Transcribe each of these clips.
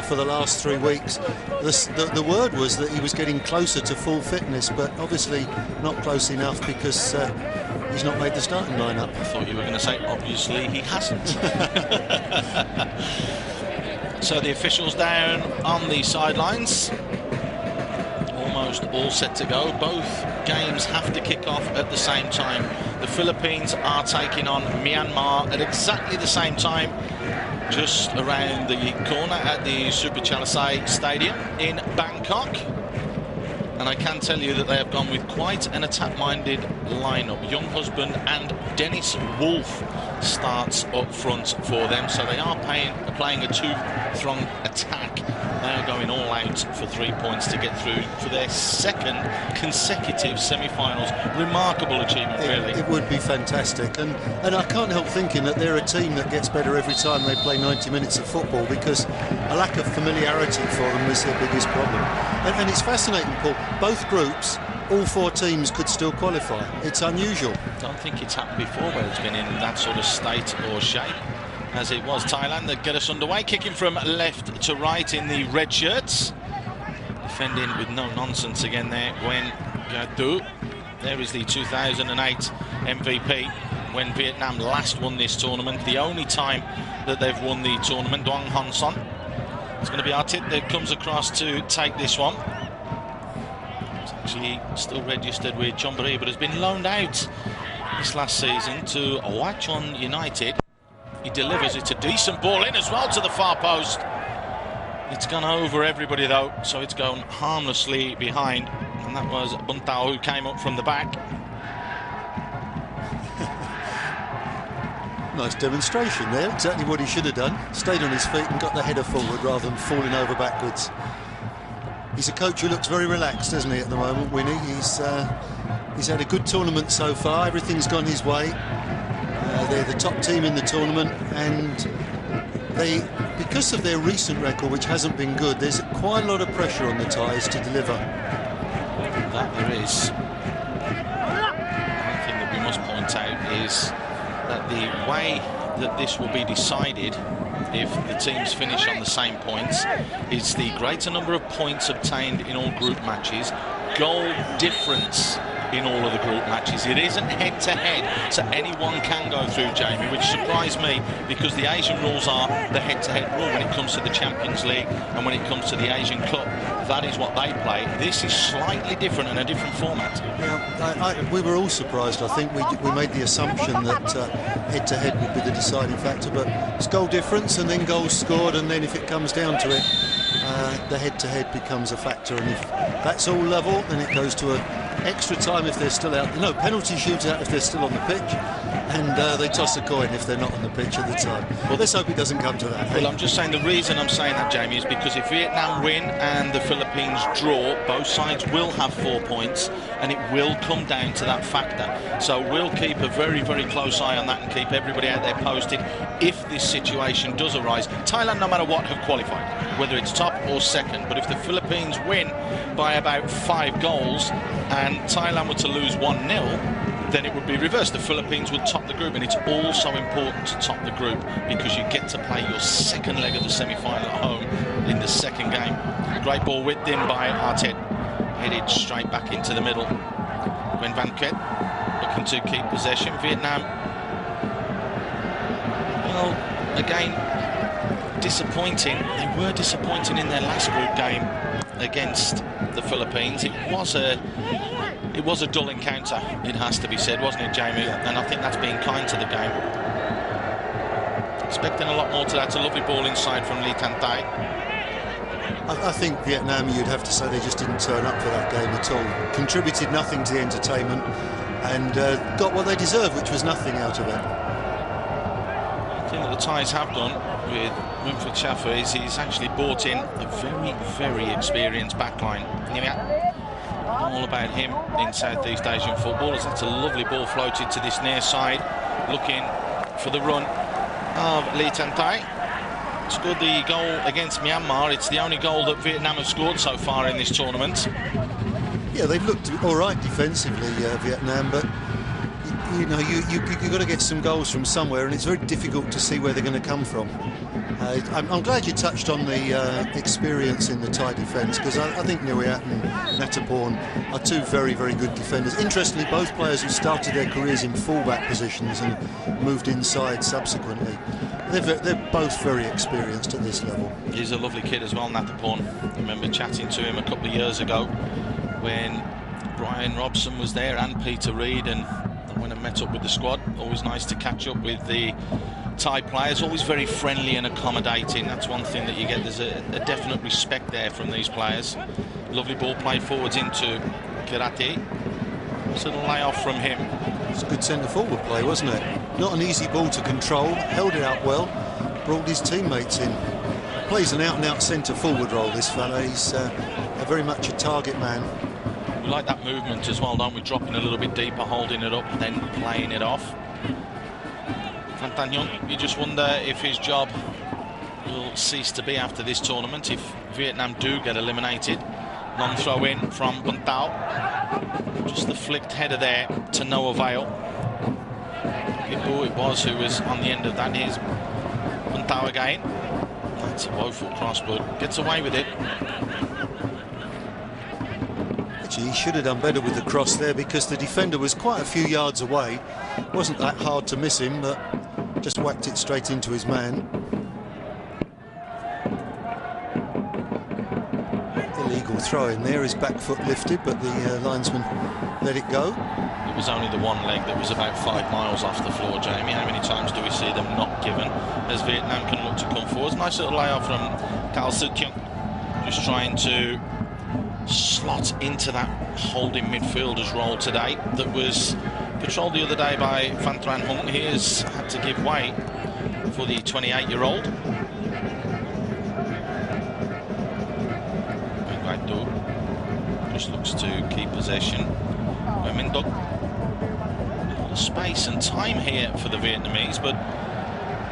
for the last 3 weeks. The word was that he was getting closer to full fitness, but obviously not close enough because he's not made the starting lineup. I thought you were going to say, obviously he hasn't. So the officials down on the sidelines. Almost all set to go. Both games have to kick off at the same time. The Philippines are taking on Myanmar at exactly the same time, just around the corner at the Suzuki Cup Stadium in Bangkok. And I can tell you that they have gone with quite an attack-minded lineup. Young Husband and Dennis Wolf starts up front for them, so they are playing a two-throng attack. They are going all out for 3 points to get through for their second consecutive semi-finals. Remarkable achievement, really. It would be fantastic, and I can't help thinking that they're a team that gets better every time they play 90 minutes of football, because a lack of familiarity for them is their biggest problem. And it's fascinating, Paul. Both groups, all 4 teams could still qualify. It's unusual. I don't think it's happened before where it's been in that sort of state or shape as it was. Thailand that get us underway, kicking from left to right in the red shirts. Defending with no nonsense again there, Nguyen Gadu. There is the 2008 MVP when Vietnam last won this tournament. The only time that they've won the tournament. Duong Hon Son. It's going to be Artit that comes across to take this one. Actually still registered with Chonburi, but has been loaned out this last season to Hwa-Chon United. He delivers. It's a decent ball in as well to the far post. It's gone over everybody though, so it's gone harmlessly behind, and that was Buntao who came up from the back. Nice demonstration there, exactly what he should have done. Stayed on his feet and got the header forward rather than falling over backwards. He's a coach who looks very relaxed, doesn't he, at the moment, Winnie? He's had a good tournament so far. Everything's gone his way. They're the top team in the tournament, and because of their recent record, which hasn't been good, there's quite a lot of pressure on the Thais to deliver. That there is. One thing that we must point out is that the way that this will be decided, if the teams finish on the same points, is the greater number of points obtained in all group matches, goal difference in all of the group matches. It isn't head-to-head, so anyone can go through, Jamie, which surprised me, because the Asian rules are the head-to-head rule when it comes to the Champions League and when it comes to the Asian Cup. That is what they play. This is slightly different and a different format. Yeah, we were all surprised. I think we made the assumption that head-to-head would be the deciding factor, but it's goal difference and then goals scored, and then if it comes down to it, the head-to-head becomes a factor, and if that's all level, then it goes to extra time if they're still out. No, penalty shootout if they're still on the pitch, and they toss a coin if they're not on the pitch at the time. Well, let's hope it doesn't come to that. Well, I'm just saying the reason I'm saying that, Jamie, is because if Vietnam win and the Philippines draw, both sides will have 4 points, and it will come down to that factor. So we'll keep a very, very close eye on that and keep everybody out there posted if this situation does arise. Thailand, no matter what, have qualified, whether it's top or second. But if the Philippines win by about 5 goals and Thailand were to lose 1-0, then it would be reversed. The Philippines would top the group, and it's also important to top the group because you get to play your second leg of the semi-final at home in the second game. Great ball whipped in by Artit, headed straight back into the middle. Nguyen Van Quet looking to keep possession. Vietnam, well, again, disappointing. They were disappointing in their last group game against the Philippines. It was a dull encounter, it has to be said, wasn't it, Jamie? And I think that's been kind to the game. Expecting a lot more to that. It's a lovely ball inside from Lee Tan Thai. I think Vietnam, you'd have to say they just didn't turn up for that game at all. Contributed nothing to the entertainment and got what they deserved, which was nothing out of it. I think that the Thais have done with Winfried Schaffer is he's actually brought in a very, very experienced backline. All about him in Southeast Asian football, as that's a lovely ball floated to this near side, looking for the run of Lee Tan Thai. Scored the goal against Myanmar. It's the only goal that Vietnam have scored so far in this tournament. Yeah, they've looked all right defensively, Vietnam, but you know, you've got to get some goals from somewhere, and it's very difficult to see where they're going to come from. I'm glad you touched on the experience in the Thai defence, because I think Nuiat and Nattaporn are two very, very good defenders. Interestingly, both players who started their careers in fullback positions and moved inside subsequently. They're both very experienced at this level. He's a lovely kid as well, Nattaporn. I remember chatting to him a couple of years ago when Brian Robson was there and Peter Reid, and when I met up with the squad. Always nice to catch up with the Thai players, always very friendly and accommodating. That's one thing that you get. There's a definite respect there from these players. Lovely ball play forwards into Kirati. Just a little layoff from him. It's a good centre forward play, wasn't it? Not an easy ball to control, held it out well, brought his teammates in. Plays an out-and-out centre forward role, this fella. He's very much a target man. We like that movement as well, don't we? Dropping a little bit deeper, holding it up, then playing it off. Fantagnon, you just wonder if his job will cease to be after this tournament if Vietnam do get eliminated. Non-throw in from Buntao. Just the flicked header there to no avail. Who it was who was on the end of that. Here's Buntao again. That's a woeful cross, but gets away with it. Actually, he should have done better with the cross there, because the defender was quite a few yards away. It wasn't that hard to miss him, but just whacked it straight into his man. Illegal throw in there. His back foot lifted, but the linesman let it go. It was only the one leg that was about 5 miles off the floor, Jamie. How many times do we see them not given as Vietnam can look to come forward? Nice little layoff from Cao Sikyung, just trying to slot into that holding midfielder's role today that was patrolled the other day by Phan Tran Hung. He has had to give way for the 28-year-old. Just looks to keep possession. Mindok. A lot of space and time here for the Vietnamese, but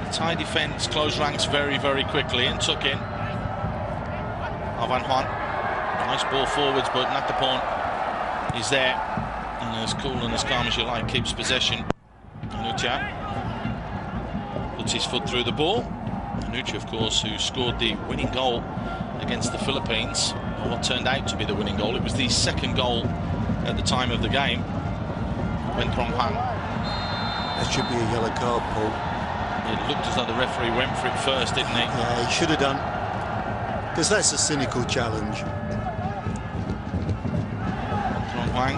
the Thai defence closed ranks very, very quickly and took in. Van Hoan. Nice ball forwards, but Nattaporn is there. And as cool and as calm as you like, keeps possession. Anucha puts his foot through the ball. Anucha, of course, who scored the winning goal against the Philippines. What turned out to be the winning goal. It was the second goal at the time of the game when Trong Hang. That should be a yellow card, Paul. It looked as though the referee went for it first, didn't he? Yeah, he should have done, because that's a cynical challenge. Trong Hang,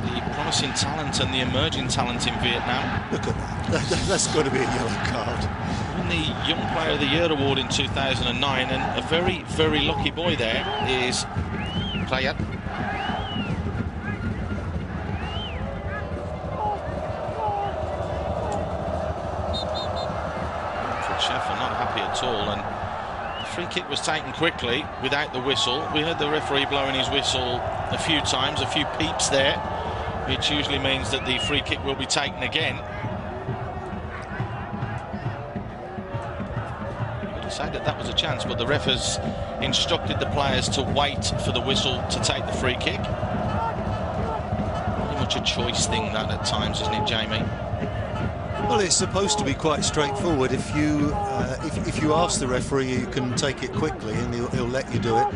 the promising talent and the emerging talent in Vietnam. Look at that. That's got to be a yellow card. Won the Young Player of the Year award in 2009, and a very, very lucky boy there is Prayat. Sheffer not happy at all, and the free kick was taken quickly without the whistle. We heard the referee blowing his whistle a few times, a few peeps there, which usually means that the free kick will be taken again. Decided that was a chance, but the ref has instructed the players to wait for the whistle to take the free kick. Very much a choice thing that at times, isn't it, Jamie? Well, it's supposed to be quite straightforward. If you ask the referee, you can take it quickly and he'll let you do it.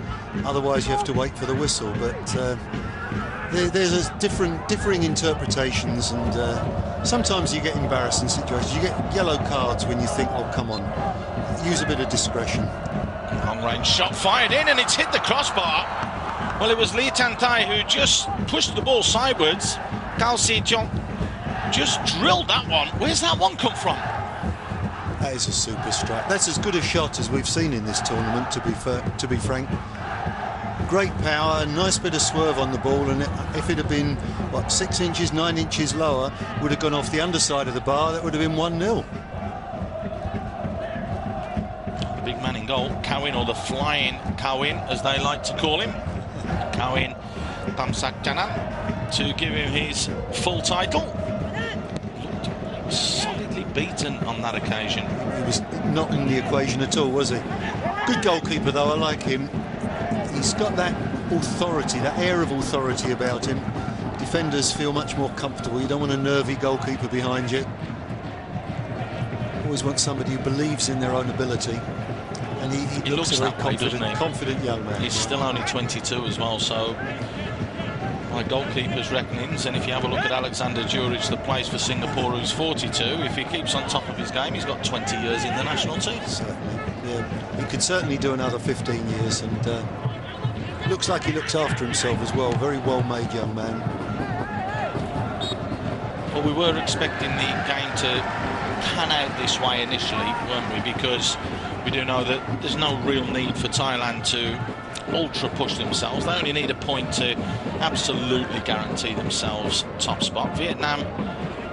Otherwise, you have to wait for the whistle. But there's differing interpretations, and sometimes you get embarrassing situations. You get yellow cards when you think, oh, come on, use a bit of discretion. Long range shot fired in, and it's hit the crossbar. Well, it was Lee Tan Thai who just pushed the ball sideways. Cao Si-jong just drilled that one. Where's that one come from? That is a super strike. That's as good a shot as we've seen in this tournament, to be frank. Great power, a nice bit of swerve on the ball, and if it had been, what, 6 inches, 9 inches lower, would have gone off the underside of the bar. That would have been 1-0. The big man in goal, Kawin, or the flying Kawin, as they like to call him. Kawin Tamsak Janan, to give him his full title. Looked solidly beaten on that occasion. He was not in the equation at all, was he? Good goalkeeper, though. I like him. He's got that authority, that air of authority about him. Defenders feel much more comfortable. You don't want a nervy goalkeeper behind you. always want somebody who believes in their own ability. And he looks a very confident young man. He's still only 22 as well, so by goalkeeper's reckonings, and if you have a look at Alexander Djuric, that plays for Singapore, who's 42, if he keeps on top of his game, he's got 20 years in the national team. Certainly, yeah. He could certainly do another 15 years, and looks like he looks after himself as well. Very well-made young man. Well, we were expecting the game to pan out this way initially, weren't we? Because we do know that there's no real need for Thailand to ultra push themselves. They only need a point to absolutely guarantee themselves top spot. Vietnam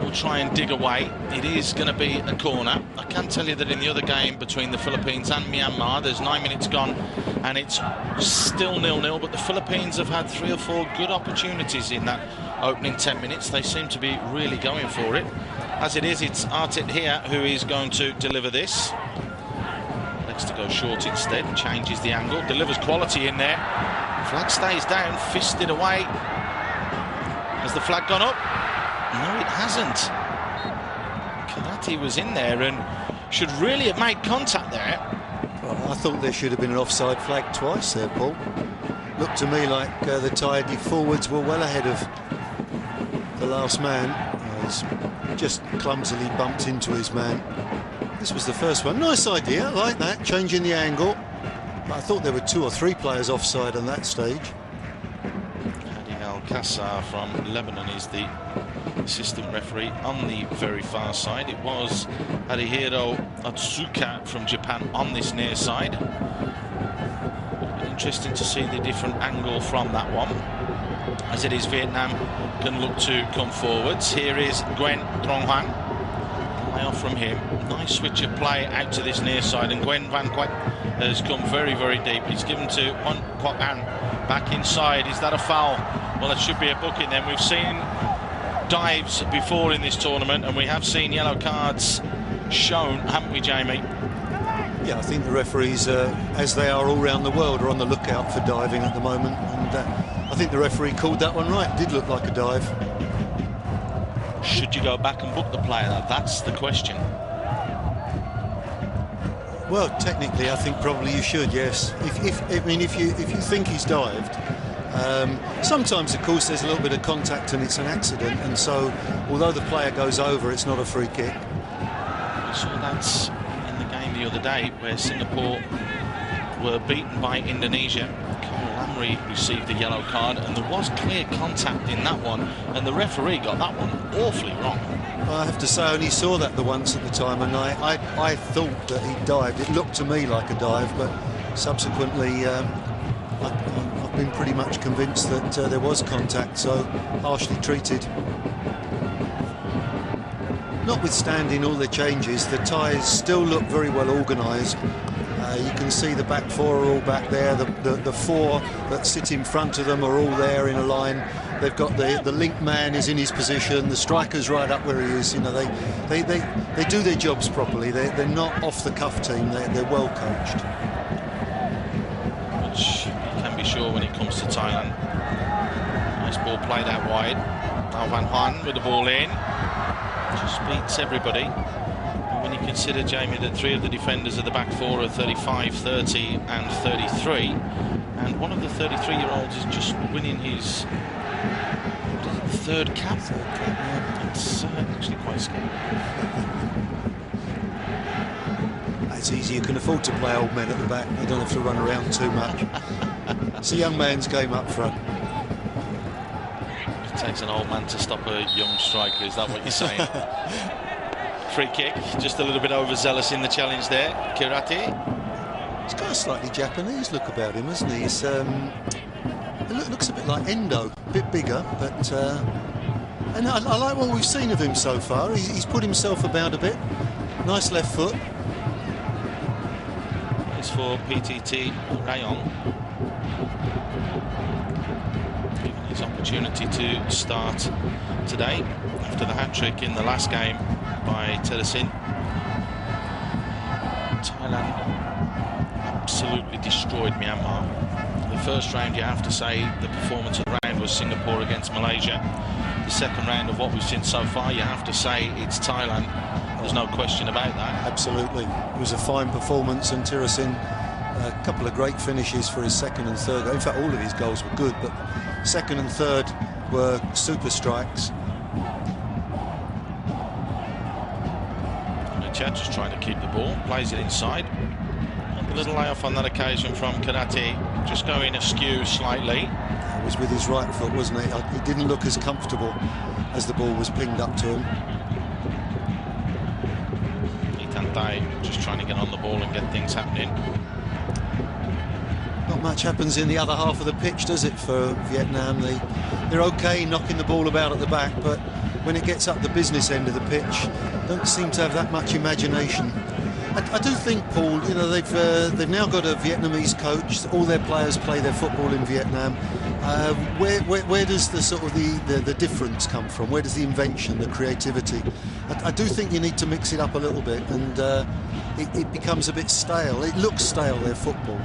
will try and dig away. It is going to be a corner. I can tell you that in the other game between the Philippines and Myanmar, there's 9 minutes gone and it's still 0-0, but the Philippines have had 3 or 4 good opportunities in that opening 10 minutes. They seem to be really going for it. As it is, it's Artit here who is going to deliver this. Likes to go short instead, changes the angle, delivers quality in there. Flag stays down, fisted away. Has the flag gone up? No, it hasn't. Karate was in there and should really have made contact there. Well, I thought there should have been an offside flag twice there, Paul. Looked to me like the Thai forwards were well ahead of the last man. He's just clumsily bumped into his man. This was the first one. Nice idea, I like that, changing the angle. But I thought there were 2 or 3 players offside on that stage. Hadi Al-Qassar from Lebanon is the assistant referee on the very far side. It was Harihiro Otsuka from Japan on this near side. Interesting to see the different angle from that one. As it is, Vietnam can look to come forwards. Here is Nguyen Trong Hoang. Play off from him. Nice switch of play out to this near side, and Nguyen Van Quet has come very, very deep. He's given to Hon Kwok An back inside. Is that a foul? Well, it should be a booking then. We've seen dives before in this tournament, and we have seen yellow cards shown, haven't we, Jamie? Yeah, I think the referees, as they are all around the world, are on the lookout for diving at the moment, and I think the referee called that one right. It did look like a dive. Should you go back and book the player, though? That's the question. Well, technically, I think probably you should. Yes. If you think he's dived, sometimes, of course, there's a little bit of contact and it's an accident, and so although the player goes over, it's not a free kick. We saw that in the game the other day where Singapore were beaten by Indonesia. Lamry received a yellow card, and there was clear contact in that one, and the referee got that one awfully wrong. I have to say, I only saw that the once at the time, and I thought that he dived. It looked to me like a dive, but subsequently I've been pretty much convinced that there was contact, so harshly treated. Notwithstanding all the changes, the Thais still look very well organised. You can see the back 4 are all back there. The 4 that sit in front of them are all there in a line. They've got the link man is in his position. The striker's right up where he is. You know, they do their jobs properly. They're not off the cuff team. They're well coached. Which you can be sure when it comes to Thailand. Nice ball played out wide. Now Van Han with the ball in. Just beats everybody. When you consider, Jamie, that 3 of the defenders of the back 4 are 35, 30 and 33, and one of the 33-year-olds is just winning his third cap. Yeah. It's actually quite scary. It's easy. You can afford to play old men at the back. You don't have to run around too much. It's a young man's game up front. It takes an old man to stop a young striker, is that what you're saying? Free kick, just a little bit overzealous in the challenge there. Kirati. He's got a slightly Japanese look about him, hasn't he? He's, it looks a bit like Endo, a bit bigger, but and I like what we've seen of him so far. He's put himself about a bit. Nice left foot. It's for PTT Rayong. Given his opportunity to start today after the hat-trick in the last game by Teresin. Thailand absolutely destroyed Myanmar. The first round, you have to say, the performance of the round was Singapore against Malaysia. the second round of what we've seen so far, you have to say it's Thailand. There's no question about that. Absolutely. It was a fine performance, and Tirasin, a couple of great finishes for his second and third. In fact, all of his goals were good, but second and third were super strikes. Chad just trying to keep the ball, plays it inside. A little layoff on that occasion from Karate, just going askew slightly. It was with his right foot, wasn't it? He didn't look as comfortable as the ball was pinged up to him. Itante just trying to get on the ball and get things happening. Not much happens in the other half of the pitch, does it, for Vietnam? They're okay knocking the ball about at the back, but when it gets up the business end of the pitch, don't seem to have that much imagination. I do think, Paul, you know, they've now got a Vietnamese coach. All their players play their football in Vietnam. Where does the sort of the difference come from? Where does the invention, the creativity? I do think you need to mix it up a little bit, and it becomes a bit stale. It looks stale, their football.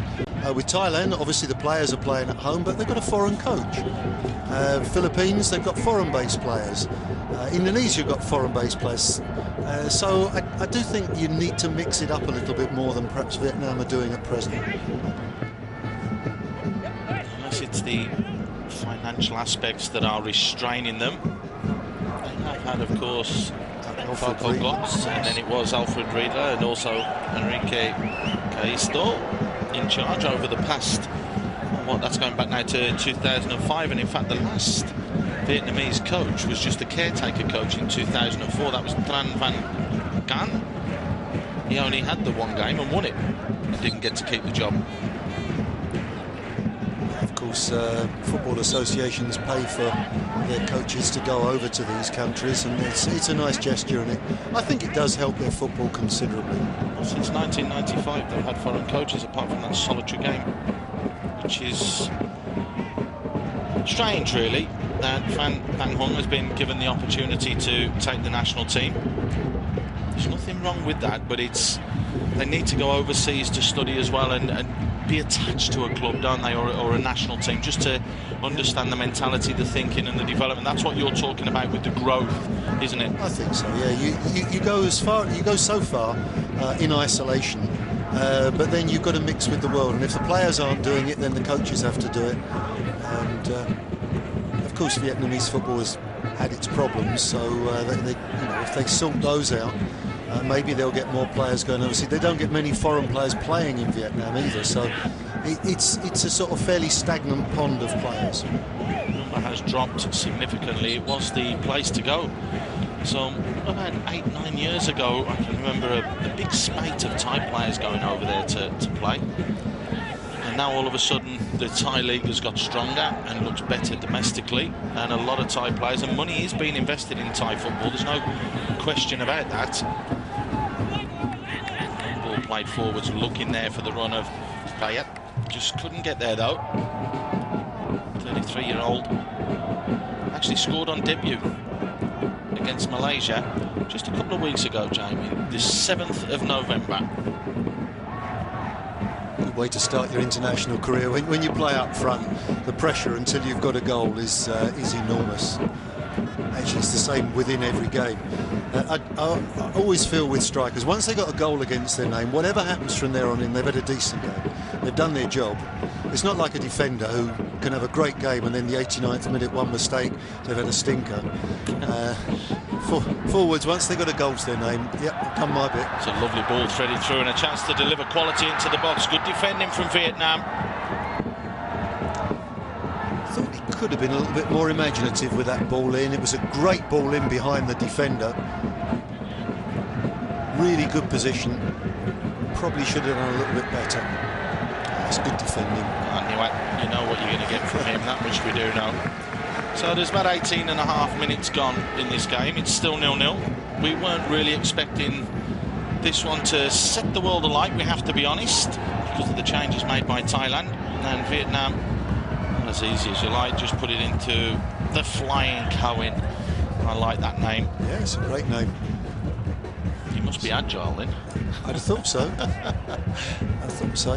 With Thailand, obviously the players are playing at home, but they've got a foreign coach. Philippines, they've got foreign-based players. Indonesia got foreign-based players. So I do think you need to mix it up a little bit more than perhaps Vietnam are doing at present. Unless it's the financial aspects that are restraining them. They have had, of course, Popo Gotts, and then it was Alfred Riedler and also Enrique Caisto in charge over the past, that's going back now to 2005, and in fact the last Vietnamese coach was just a caretaker coach in 2004. That was Tran Van Gan. He only had the one game and won it, and didn't get to keep the job. Of course, football associations pay for their coaches to go over to these countries, and it's a nice gesture, and I think it does help their football considerably. Well, since 1995 they've had foreign coaches apart from that solitary game, which is strange really, that Van Hung has been given the opportunity to take the national team. There's nothing wrong with that, but they need to go overseas to study as well and be attached to a club, don't they, or a national team, just to understand the mentality, the thinking and the development. That's what you're talking about with the growth, isn't it? I think so, yeah. You go so far in isolation, but then you've got to mix with the world, and if the players aren't doing it, then the coaches have to do it. And of course Vietnamese football has had its problems, so if they sort those out, maybe they'll get more players going. Obviously, they don't get many foreign players playing in Vietnam either, so it's a sort of fairly stagnant pond of players. The number has dropped significantly. It was the place to go. So about 8-9 years ago, I can remember a big spate of Thai players going over there to play. And now all of a sudden the Thai league has got stronger and looks better domestically, and a lot of Thai players, and money is being invested in Thai football, there's no question about that. Ball played forwards, looking there for the run of Payet, just couldn't get there though. 33-year-old actually scored on debut against Malaysia just a couple of weeks ago, Jamie, the 7th of November. Good way to start your international career. When you play up front, the pressure until you've got a goal is enormous. Actually, it's the same within every game. I always feel with strikers, once they got a goal against their name, whatever happens from there on in, they've had a decent game. They've done their job. It's not like a defender who can have a great game and then the 89th minute, one mistake, they've had a stinker. Forwards, once they've got a goal to their name, yep, come my bit. It's a lovely ball threaded through and a chance to deliver quality into the box. Good defending from Vietnam. I thought he could have been a little bit more imaginative with that ball in. It was a great ball in behind the defender. Really good position. Probably should have done a little bit better. That's good defending. And you know what you're going to get from him, that much we do know. So there's about 18.5 minutes gone in this game. It's still 0-0. We weren't really expecting this one to set the world alight, we have to be honest, because of the changes made by Thailand. And Vietnam, as easy as you like, just put it into the Flying Cohen. I like that name. Yeah, it's a great name. He must be agile then. I'd have thought so. I thought so.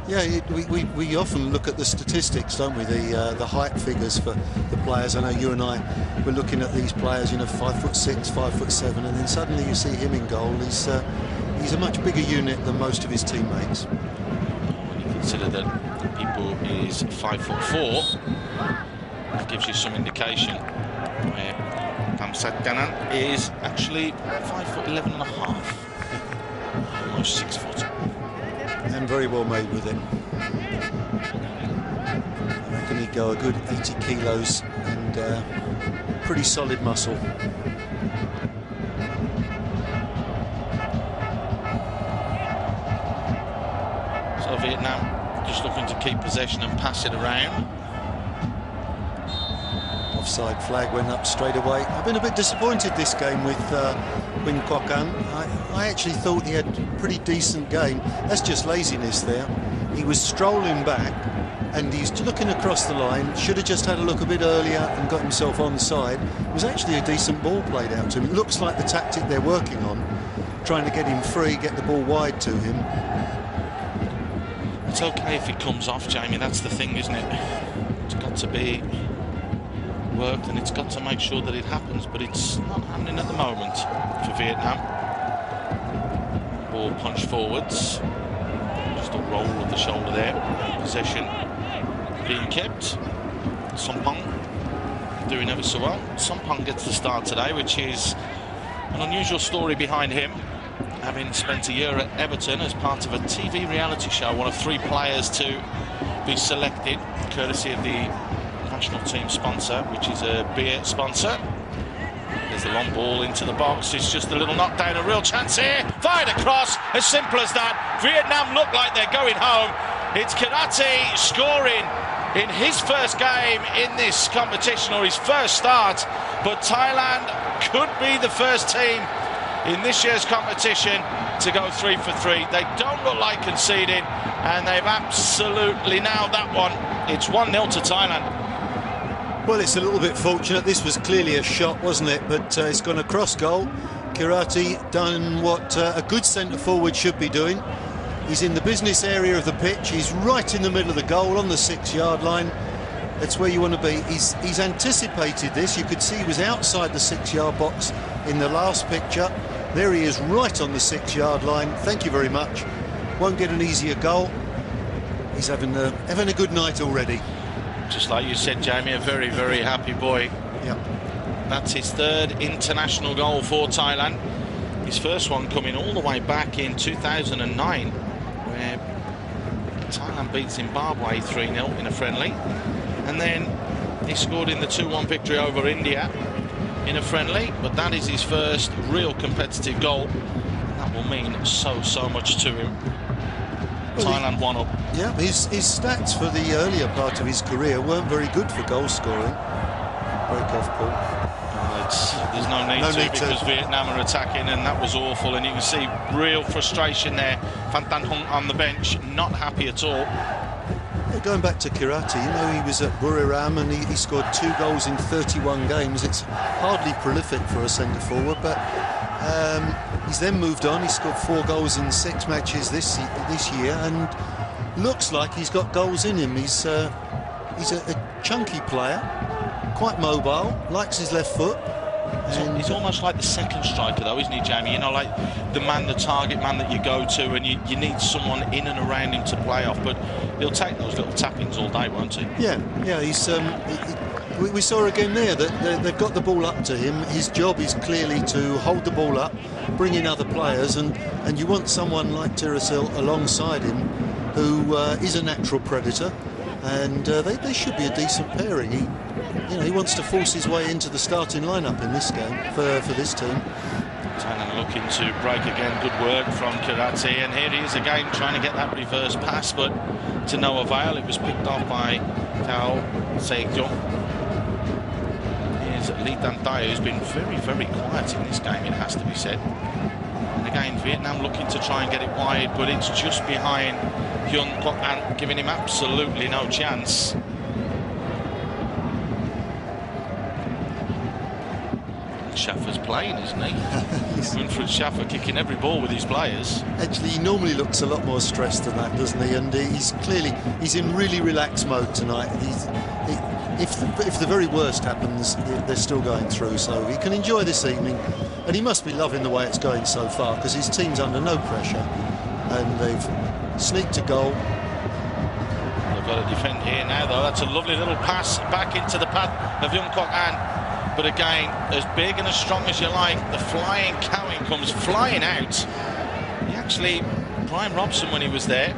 Yeah, we often look at the statistics, don't we? The height figures for the players. I know you and I were looking at these players, 5'6", 5'7", and then suddenly you see him in goal. He's a much bigger unit than most of his teammates. When you consider that people is 5'4", that gives you some indication. Where Kamsat Ganan is actually 5'11" and a half, almost 6 foot. And very well made with it. I reckon he'd go a good 80 kilos and pretty solid muscle. So Vietnam just looking to keep possession and pass it around. Offside flag went up straight away. I've been a bit disappointed this game with Win Kwok An. I actually thought he had a pretty decent game. That's just laziness there. He was strolling back and he's looking across the line. Should have just had a look a bit earlier and got himself onside. It was actually a decent ball played out to him. It looks like the tactic they're working on, trying to get him free, get the ball wide to him. It's okay if it comes off, Jamie. That's the thing, isn't it? It's got to be worked and it's got to make sure that it happens, but it's not happening at the moment for Vietnam. Ball punched forwards, just a roll of the shoulder there. Possession being kept. Sompong doing ever so well. Sompong gets the start today, which is an unusual story behind him, having spent a year at Everton as part of a TV reality show, one of 3 players to be selected courtesy of the national team sponsor, which is a beer sponsor. There's the long ball into the box. It's just a little knockdown, a real chance here. Fired across, as simple as that. Vietnam look like they're going home. It's Karate scoring in his first game in this competition, or his first start. But Thailand could be the first team in this year's competition to go 3 for 3. They don't look like conceding, and they've absolutely nailed that one. It's 1-0 to Thailand. Well, it's a little bit fortunate. This was clearly a shot, wasn't it? But it's gone across goal. Kirati done what a good centre-forward should be doing. He's in the business area of the pitch. He's right in the middle of the goal on the 6-yard line. That's where you want to be. He's anticipated this. You could see he was outside the 6-yard box in the last picture. There he is, right on the 6-yard line. Thank you very much. Won't get an easier goal. He's having a good night already. Just like you said, Jamie, a very, very happy boy. Yeah. That's his 3rd international goal for Thailand. His first one coming all the way back in 2009, where Thailand beat Zimbabwe 3-0 in a friendly. And then he scored in the 2-1 victory over India in a friendly. But that is his first real competitive goal. That will mean so much to him. Thailand 1 up. Yeah, his stats for the earlier part of his career weren't very good for goal scoring. Break off, Paul. There's no need to because Vietnam are attacking, and that was awful. And you can see real frustration there. Phan Tan Hung on the bench, not happy at all. Yeah, going back to Kirati, he was at Buriram and he scored 2 goals in 31 games. It's hardly prolific for a centre-forward, but he's then moved on. He scored 4 goals in 6 matches this year, and looks like he's got goals in him. He's a chunky player, quite mobile, likes his left foot. He's almost like the second striker, though, isn't he, Jamie? Like the target man that you go to, and you need someone in and around him to play off. But he'll take those little tappings all day, won't he? Yeah. He's. We saw again there that they've got the ball up to him. His job is clearly to hold the ball up, bring in other players, and you want someone like Tirasil alongside him, who is a natural predator, and they should be a decent pairing. He wants to force his way into the starting lineup in this game for this team. Thailand looking to break again. Good work from Kirati, and here he is again trying to get that reverse pass, but to no avail. It was picked off by Tao Seikyo. Here's Lee Dan Dai, who's been very, very quiet in this game, it has to be said. And again, Vietnam looking to try and get it wide, but it's just behind Hyun Kwok An, giving him absolutely no chance. Schaffer's playing, isn't he? Winfried Schaffer kicking every ball with his players. Actually, he normally looks a lot more stressed than that, doesn't he? And he's in really relaxed mode tonight. If the very worst happens, they're still going through, so he can enjoy this evening. And he must be loving the way it's going so far, because his team's under no pressure, and they've sneaked a goal. They've got to defend here now, though. That's a lovely little pass back into the path of Young Kwok An. But again, as big and as strong as you like, the flying Cowan comes flying out. He actually, Brian Robson, when he was there,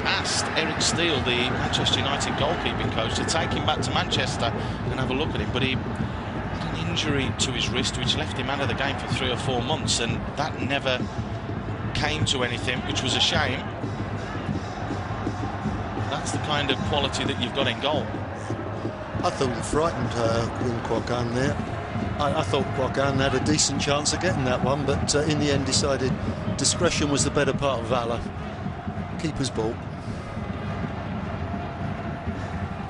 asked Eric Steele, the Manchester United goalkeeping coach, to take him back to Manchester and have a look at him. But he had an injury to his wrist which left him out of the game for 3 or 4 months, and that never came to anything, which was a shame. That's the kind of quality that you've got in goal. I thought he frightened Wing Kwok An there. I thought Kwok An had a decent chance of getting that one, but in the end decided discretion was the better part of valour. Keeper's ball.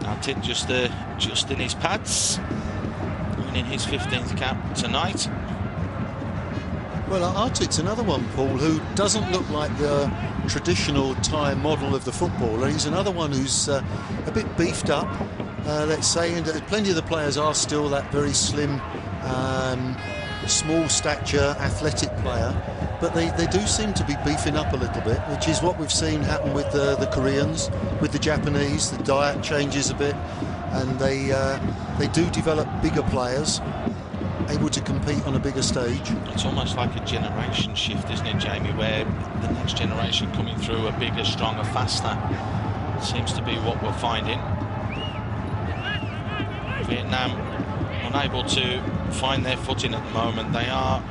Artit just in his pads, winning his 15th cap tonight. Well, Artit's another one, Paul, who doesn't look like the traditional Thai model of the footballer. He's another one who's a bit beefed up, let's say, and plenty of the players are still that very slim, small stature, athletic player, but they do seem to be beefing up a little bit, which is what we've seen happen with the Koreans, with the Japanese. The diet changes a bit, and they do develop bigger players, able to compete on a bigger stage. It's almost like a generation shift, isn't it, Jamie, where the next generation coming through are bigger, stronger, faster. Seems to be what we're finding. Vietnam unable to find their footing at the moment. They are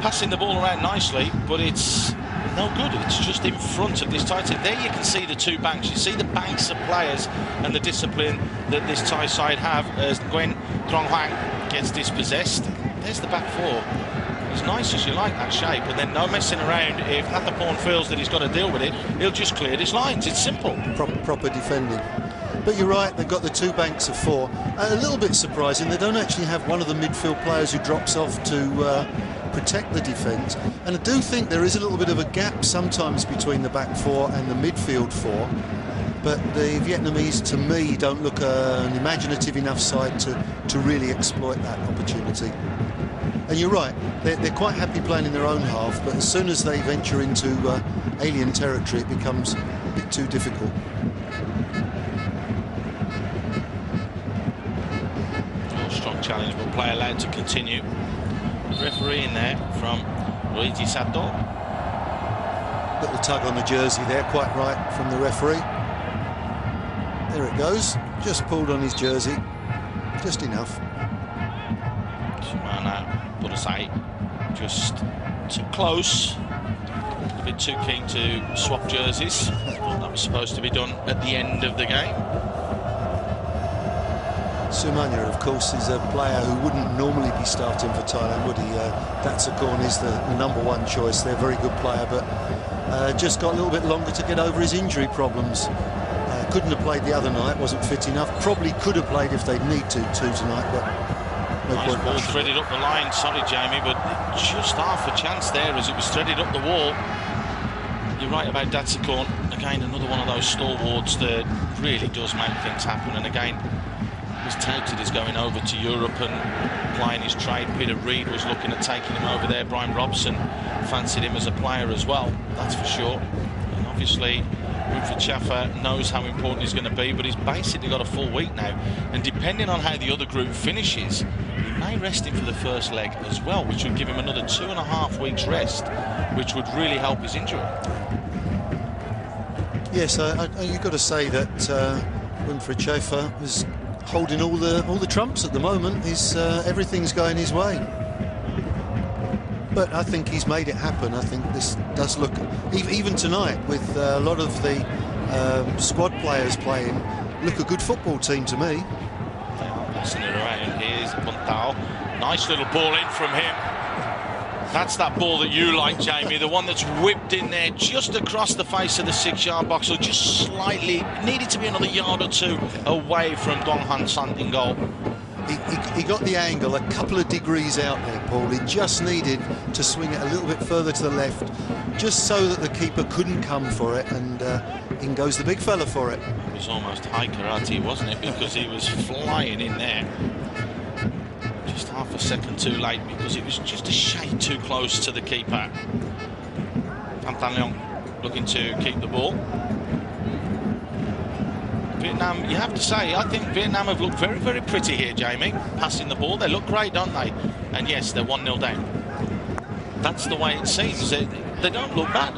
passing the ball around nicely, but it's no good. It's just in front of this Thai team. There you can see the two banks. You see the banks of players and the discipline that this Thai side have as Nguyen Trong Hoang gets dispossessed. There's the back four. As nice as you like that shape, and then no messing around. If Athaporn feels that he's got to deal with it, he'll just clear his lines. It's simple. Proper defending. But you're right, they've got the two banks of four. A little bit surprising, they don't actually have one of the midfield players who drops off to protect the defence. And I do think there is a little bit of a gap sometimes between the back four and the midfield four. But the Vietnamese, to me, don't look an imaginative enough side to really exploit that opportunity. And you're right, they're quite happy playing in their own half, but as soon as they venture into alien territory, it becomes a bit too difficult. Strong challenge, but play allowed to continue. Referee in there from Luigi Sato. Little tug on the jersey there, quite right from the referee. There it goes, just pulled on his jersey, just enough. Shimana Burasai just too close, a bit too keen to swap jerseys. That was supposed to be done at the end of the game. Sumanya, of course, is a player who wouldn't normally be starting for Thailand, would he? Datsakorn is the #1 choice. They're a very good player, but just got a little bit longer to get over his injury problems. Couldn't have played the other night, wasn't fit enough. Probably could have played if they'd need to tonight, but no nice point. Ball threaded up the line, sorry Jamie, but just half a chance there as it was threaded up the wall. You're right about Datsakorn. Again, another one of those stalwarts that really does make things happen, and again, was touted as going over to Europe and applying his trade. Peter Reid was looking at taking him over there. Brian Robson fancied him as a player as well, that's for sure. And obviously, Winfried Schaffer knows how important he's going to be, but he's basically got a full week now. And depending on how the other group finishes, he may rest him for the first leg as well, which would give him another 2.5 weeks rest, which would really help his injury. Yes, you've got to say that Winfried Schaffer is holding all the trumps at the moment. Everything's going his way. But I think he's made it happen. I think this does look, even tonight, with a lot of the squad players playing, look a good football team to me. They are passing it around. Here's Buntao. Nice little ball in from him. That's that ball that you like, Jamie, the one that's whipped in there just across the face of the 6-yard box, or just slightly, needed to be another yard or two away from Dong Han Sant in goal. He got the angle a couple of degrees out there, Paul. He just needed to swing it a little bit further to the left, just so that the keeper couldn't come for it, and in goes the big fella for it. It was almost high karate, wasn't it? Because he was flying in there. Just half a second too late, because it was just a shade too close to the keeper. Pham Leong looking to keep the ball. Vietnam, you have to say, I think Vietnam have looked very, very pretty here, Jamie. Passing the ball, they look great, don't they? And yes, they're 1-0 down. That's the way it seems. They don't look bad.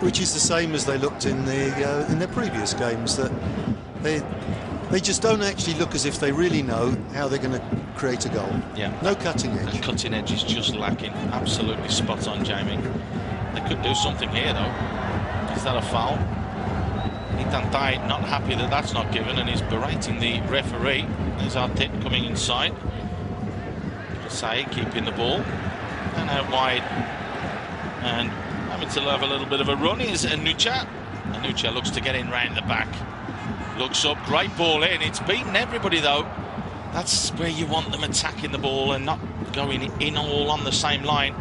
Which is the same as they looked in their previous games. That they just don't actually look as if they really know how they're going to create a goal. Yeah. No cutting edge. The cutting edge is just lacking. Absolutely spot on, Jamie. They could do something here, though. Is that a foul? Tan Thai not happy that that's not given, and he's berating the referee. There's Artit coming inside. Say keeping the ball and out wide, and having to have a little bit of a run is Anucha. Anucha looks to get in round the back. Looks up, great ball in. It's beaten everybody though. That's where you want them attacking the ball and not going in all on the same line,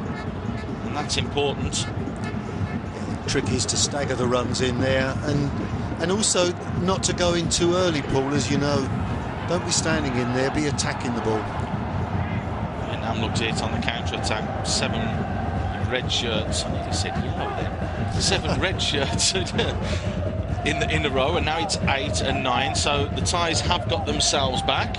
and that's important. The trick is to stagger the runs in there, and also not to go in too early, Paul, as you know. Don't be standing in there, be attacking the ball. Vietnam looked at it on the counter-attack. 7 red shirts. I nearly said yellow then. 7 red shirts in a row, and now it's 8 and 9. So the Thais have got themselves back.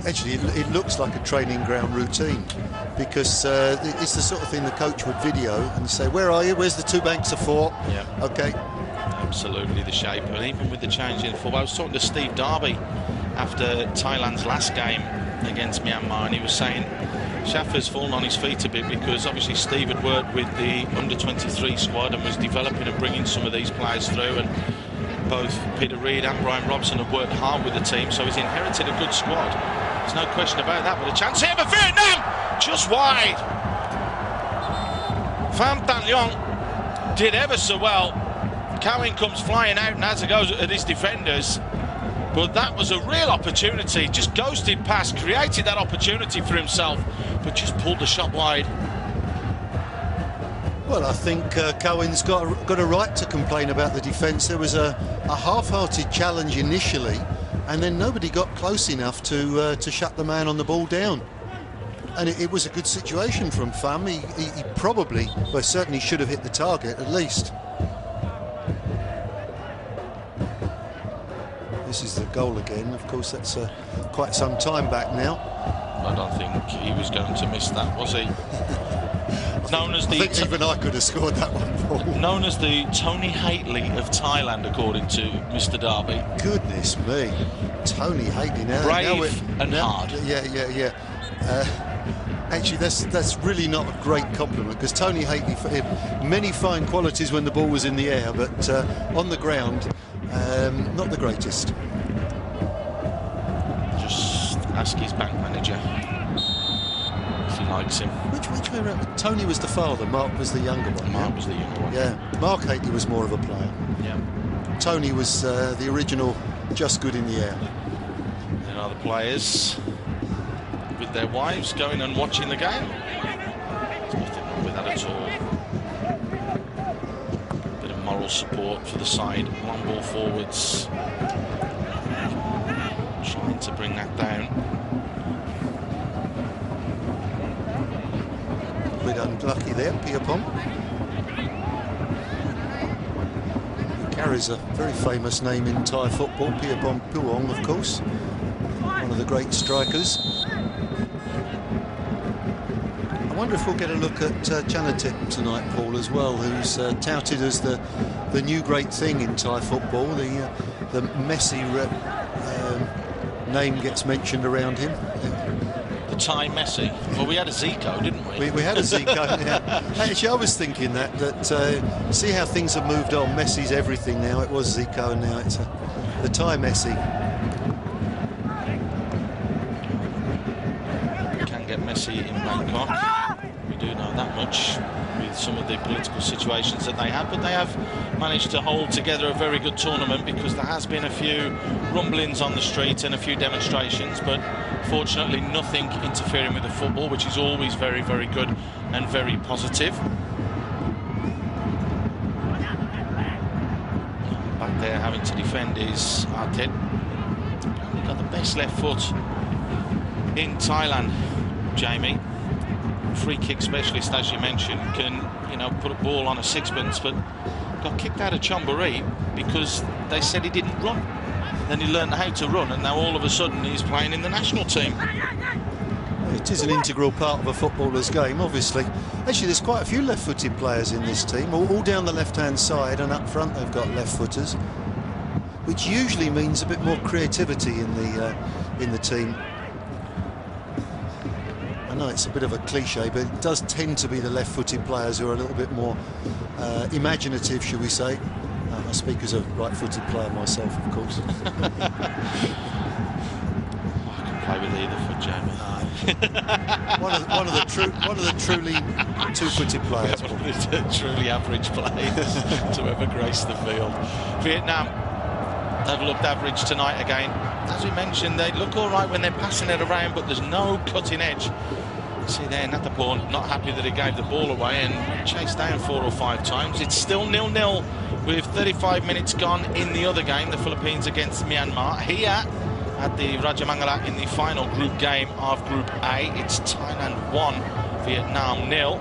Actually, it looks like a training ground routine, because it's the sort of thing the coach would video and say, where are you? Where's the 2 banks of 4? Yeah. Okay. Absolutely the shape. And even with the change in forward, I was talking to Steve Darby after Thailand's last game against Myanmar, and he was saying Shaffer's fallen on his feet a bit, because obviously Steve had worked with the under-23 squad and was developing and bringing some of these players through, and both Peter Reid and Brian Robson have worked hard with the team, so he's inherited a good squad. There's no question about that, but a chance here for Vietnam! Just wide. Pham Leong did ever so well. Cowan comes flying out and has a go at his defenders. But that was a real opportunity. Just ghosted past, created that opportunity for himself, but just pulled the shot wide. Well, I think Cowan's got a right to complain about the defence. There was a half-hearted challenge initially, and then nobody got close enough to shut the man on the ball down. And it was a good situation from Pham. He probably, well, certainly should have hit the target at least. This is the goal again. Of course, that's quite some time back now. I don't think he was going to miss that, was he? I think even I could have scored that one, Paul. Known as the Tony Hateley of Thailand, according to Mr. Darby. Goodness me, Tony Hateley now. Brave and hard. Yeah. Actually, that's really not a great compliment, because Tony Hateley, for him, many fine qualities when the ball was in the air, but on the ground, not the greatest. Just ask his bank manager if he likes him. Which way around? Tony was the father, Mark was the younger one. Mark was the younger one. Yeah, Mark Hateley was more of a player. Yeah. Tony was the original, just good in the air. There are the players with their wives going and watching the game. There's nothing wrong with that at all. Bit of moral support for the side. Long ball forwards. Trying to bring that down. A bit unlucky there, Pierpont. Carries a very famous name in Thai football, Pierpont Puong, of course. One of the great strikers. I wonder if we'll get a look at Chanatip tonight, Paul, as well, who's touted as the new great thing in Thai football. The Messi name gets mentioned around him. The Thai Messi. Well, we had a Zico, didn't we? We had a Zico, yeah. Actually, I was thinking that see how things have moved on. Messi's everything now. It was Zico, and now it's the Thai Messi. We can get Messi in Bangkok. We do know that much. With with some of the political situations that they have, but they have managed to hold together a very good tournament, because there has been a few rumblings on the street and a few demonstrations, but fortunately nothing interfering with the football, which is always very, very good and very positive. Back there having to defend is Artet. He's got the best left foot in Thailand, Jamie. Free kick specialist, as you mentioned, can, you know, put a ball on a sixpence, but got kicked out of Chonburi because they said he didn't run. Then he learned how to run, and now all of a sudden he's playing in the national team. It is an integral part of a footballer's game, obviously. Actually, there's quite a few left-footed players in this team, all down the left-hand side, and up front they've got left-footers, which usually means a bit more creativity in the team. I know it's a bit of a cliche, but it does tend to be the left-footed players who are a little bit more imaginative, shall we say. I speak as a right-footed player myself, of course. I can play with either foot, Jamie. one of the truly two-footed players. One of the truly average players to ever grace the field. Vietnam, they've looked average tonight again. As we mentioned, they look all right when they're passing it around, but there's no cutting edge. See there, Natapon not happy that he gave the ball away and chased down 4 or 5 times. It's still 0-0 with 35 minutes gone in the other game, the Philippines against Myanmar. Here at the Rajamangala in the final group game of Group A, it's Thailand 1, Vietnam 0.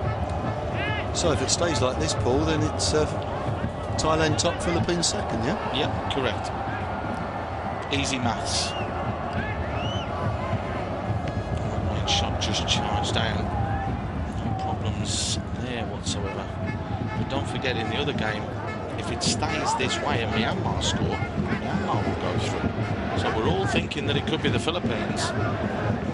So if it stays like this, Paul, then it's Thailand top, Philippines second, yeah? Yeah, correct. Easy maths. Right shot just charged down. No problems there whatsoever. But don't forget, in the other game, if it stays this way and Myanmar score, Myanmar will go through. So we're all thinking that it could be the Philippines,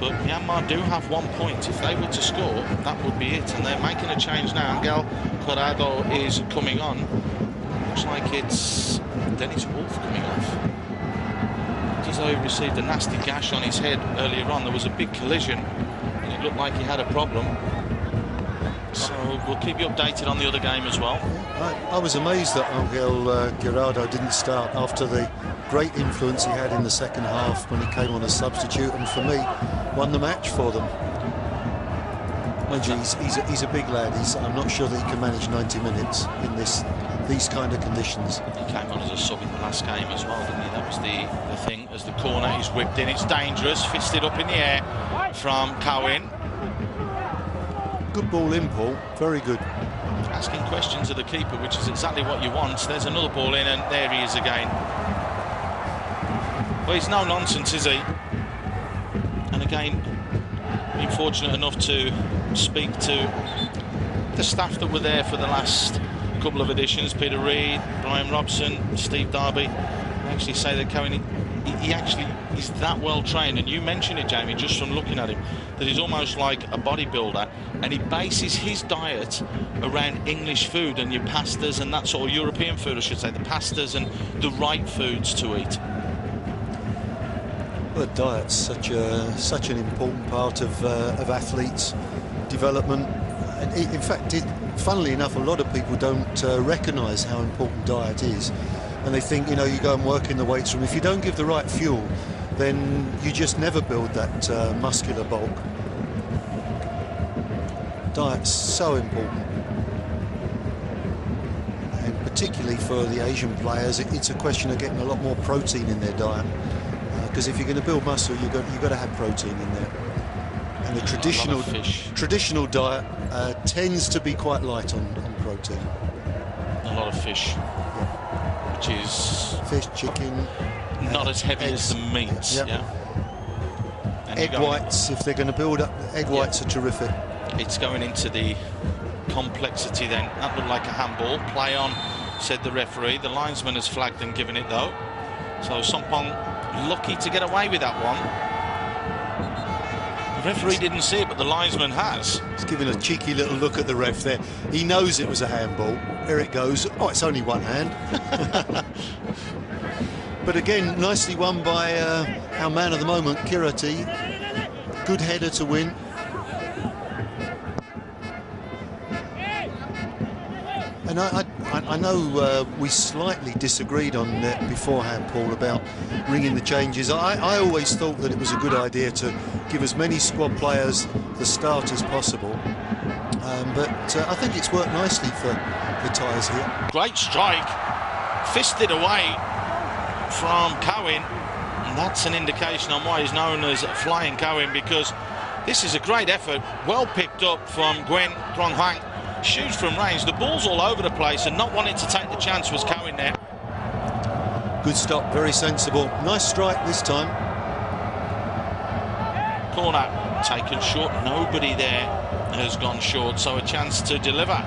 but Myanmar do have 1 point. If they were to score, that would be it. And they're making a change now. Angel Corrado is coming on. Looks like it's Dennis Wolf coming off. As though he received a nasty gash on his head earlier on. There was a big collision and it looked like he had a problem. So we'll keep you updated on the other game as well. I was amazed that Angel Guirado didn't start after the great influence he had in the second half when he came on as substitute, and for me won the match for them. Mind you, he's a big lad. I'm not sure that he can manage 90 minutes in these kind of conditions. He came on as a sub in the last game as well, didn't he? That was the thing. As the corner is whipped in, it's dangerous, fisted up in the air from Cowan. Good ball in, Paul, very good. Asking questions of the keeper, which is exactly what you want. There's another ball in, and there he is again. Well, he's no nonsense, is he? And again, been fortunate enough to speak to the staff that were there for the last couple of editions. Peter Reid, Brian Robson, Steve Darby. They actually say that Cohen, he actually is that well trained, and you mentioned it, Jamie, just from looking at him, that he's almost like a bodybuilder, and he bases his diet around English food and your pastas and that sort of European food, I should say, the pastas and the right foods to eat. Well, diet's such an important part of athletes' development. And in fact, funnily enough, a lot of people don't recognise how important diet is, and they think, you know, you go and work in the weights room. If you don't give the right fuel, then you just never build that muscular bulk. Diet's so important, and particularly for the Asian players, it's a question of getting a lot more protein in their diet. Because if you're going to build muscle, you've got to have protein in there. And the traditional diet tends to be quite light on protein. A lot of fish, yeah. Which is fish, chicken, not as heavy eggs, as the meats. Yep. Yeah. Egg whites, if they're going to build up, egg whites are terrific. It's going into the complexity then. That looked like a handball. Play on, said the referee. The linesman has flagged and given it though. So Sompong lucky to get away with that one. The referee didn't see it, but the linesman has. He's giving a cheeky little look at the ref there. He knows it was a handball. There it goes. Oh, it's only one hand. But again, nicely won by our man of the moment, Kirati. Good header to win. And I know we slightly disagreed on that beforehand, Paul, about ringing the changes. I always thought that it was a good idea to give as many squad players the start as possible. But I think it's worked nicely for the Thais here. Great strike, fisted away from Cohen. And that's an indication on why he's known as Flying Cohen, because this is a great effort, well picked up from Gwen Krong Hwang. Shoots from range, the ball's all over the place, and not wanting to take the chance was Cohen there. Good stop, very sensible. Nice strike this time. Corner taken short, nobody there has gone short, so a chance to deliver.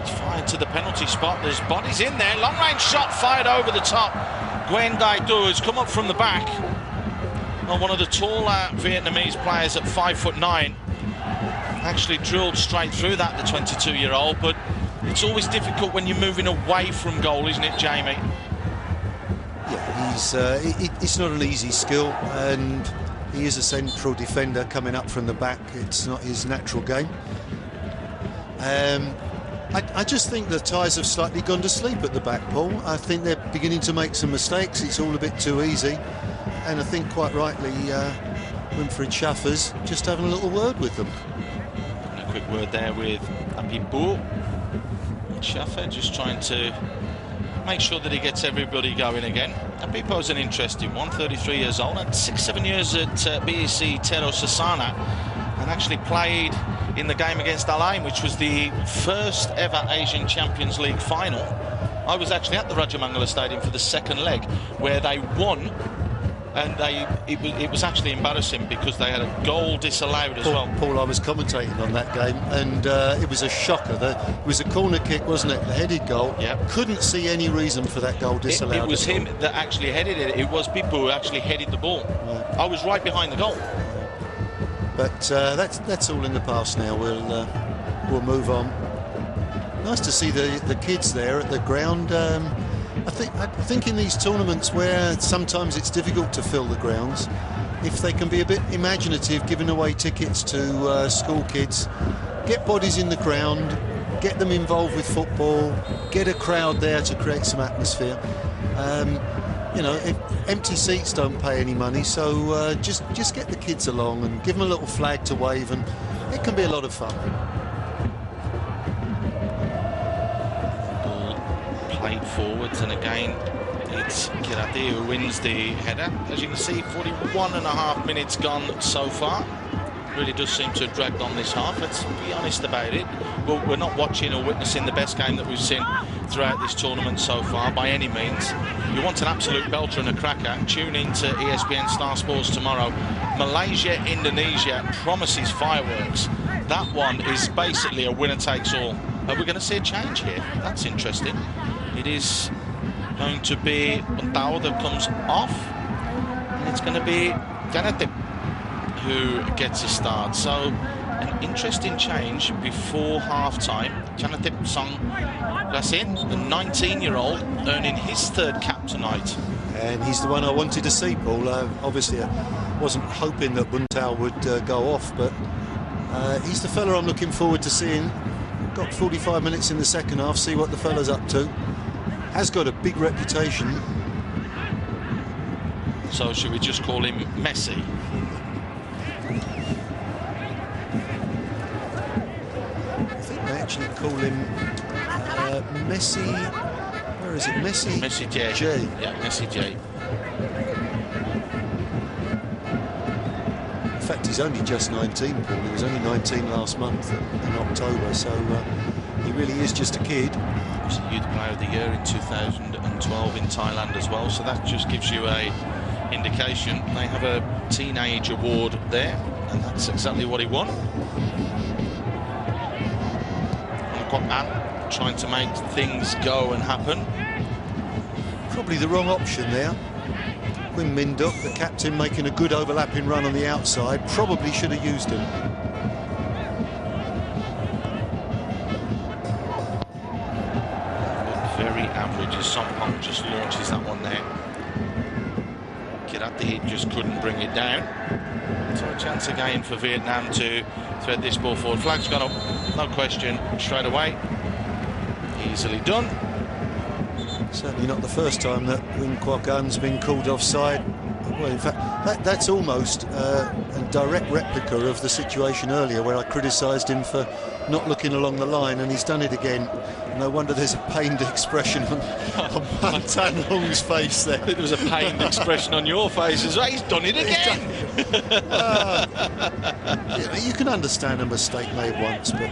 It's fired to the penalty spot, there's bodies in there, long range shot fired over the top. Nguyen Dai Du has come up from the back. Well, one of the taller Vietnamese players at 5'9", actually drilled straight through that, the 22-year-old, but it's always difficult when you're moving away from goal, isn't it, Jamie? Yeah, it's not an easy skill, and he is a central defender coming up from the back. It's not his natural game. I just think the Thais have slightly gone to sleep at the back, Paul. I think they're beginning to make some mistakes. It's all a bit too easy, and I think quite rightly Winfried Schaffers just having a little word with them. And a quick word there with Apibu. Schaffer just trying to make sure that he gets everybody going again. Apipo's an interesting one, 33 years old, had 6-7 years at BEC Tero Sasana, and actually played in the game against Al Ain, which was the first ever Asian Champions League final. I was actually at the Rajamangala Stadium for the second leg, where they won, and it was actually embarrassing because they had a goal disallowed as well. Paul, I was commentating on that game, and it was a shocker. It was a corner kick, wasn't it? The headed goal. Yep. Couldn't see any reason for that goal disallowed. It was him that actually headed it. It was Pipu who actually headed the ball. Right. I was right behind the goal. But that's all in the past now. We'll move on. Nice to see the kids there at the ground. I think in these tournaments where sometimes it's difficult to fill the grounds, if they can be a bit imaginative, giving away tickets to school kids, get bodies in the ground, get them involved with football, get a crowd there to create some atmosphere. You know, empty seats don't pay any money, so just get the kids along and give them a little flag to wave, and it can be a lot of fun. Played forwards, and again it's Kirati who wins the header. As you can see, 41.5 minutes gone so far. Really does seem to have dragged on this half, let's be honest about it. Well, we're not watching or witnessing the best game that we've seen throughout this tournament so far by any means. You want an absolute belter and a cracker, tune in to ESPN Star Sports tomorrow. Malaysia, Indonesia promises fireworks. That one is basically a winner takes all. Are we going to see a change here? That's interesting. It is going to be Untao that comes off, and it's going to be Janatip who gets a start. So an interesting change before half-time. Janatip Song Rasin, the 19-year-old, earning his third cap tonight. And he's the one I wanted to see, Paul. Obviously, I wasn't hoping that Buntao would go off, but he's the fella I'm looking forward to seeing. Got 45 minutes in the second half, see what the fella's up to. Has got a big reputation. So should we just call him Messi? I think they actually call him Messi. Where is it? Messi J. Yeah, Messi J. In fact, he's only just 19, Paul. He was only 19 last month in October, so he really is just a kid. He was the Youth Player of the Year in 2012 in Thailand as well, so that just gives you a indication. They have a teenage award there, and that's exactly what he won. And trying to make things go and happen. Probably the wrong option there. Quinn Minduk, the captain, making a good overlapping run on the outside. Probably should have used him. Very average as Sompong just launches that one there. Kirati just couldn't bring it down. So a chance again for Vietnam to thread this ball forward. Flag's gone up, no question, straight away. Easily done. Certainly not the first time that Wing Kwok Un's been called offside. Well, in fact, that's almost a direct replica of the situation earlier where I criticised him for not looking along the line, and he's done it again. No wonder there's a pained expression on Tan Long's face there. There was a pained expression on your face as well. He's done it again. You can understand a mistake made once, but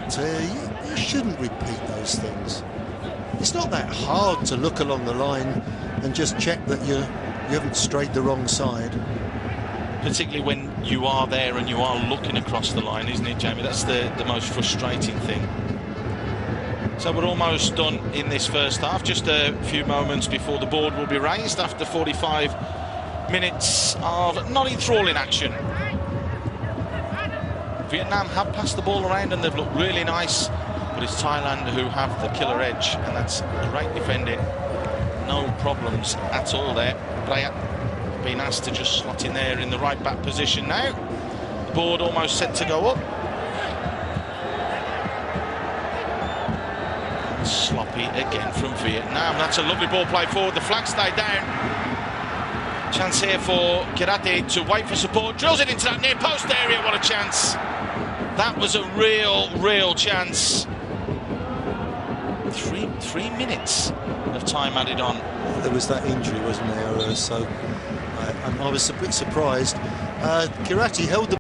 you shouldn't repeat those things. It's not that hard to look along the line and just check that you haven't strayed the wrong side. Particularly when you are there and you are looking across the line, isn't it, Jamie? That's the most frustrating thing. So we're almost done in this first half, just a few moments before the board will be raised after 45 minutes of not enthralling action. Vietnam have passed the ball around and they've looked really nice, but it's Thailand who have the killer edge, and that's great defending. No problems at all there. Bryat being asked to just slot in there in the right back position now. The board almost set to go up. Sloppy again from Vietnam. That's a lovely ball play forward. The flag stayed down. Chance here for Kirati to wait for support. Drills it into that near post area. What a chance. That was a real chance. Three minutes of time added on. There was that injury, wasn't there? So I was a bit surprised. Kirati held the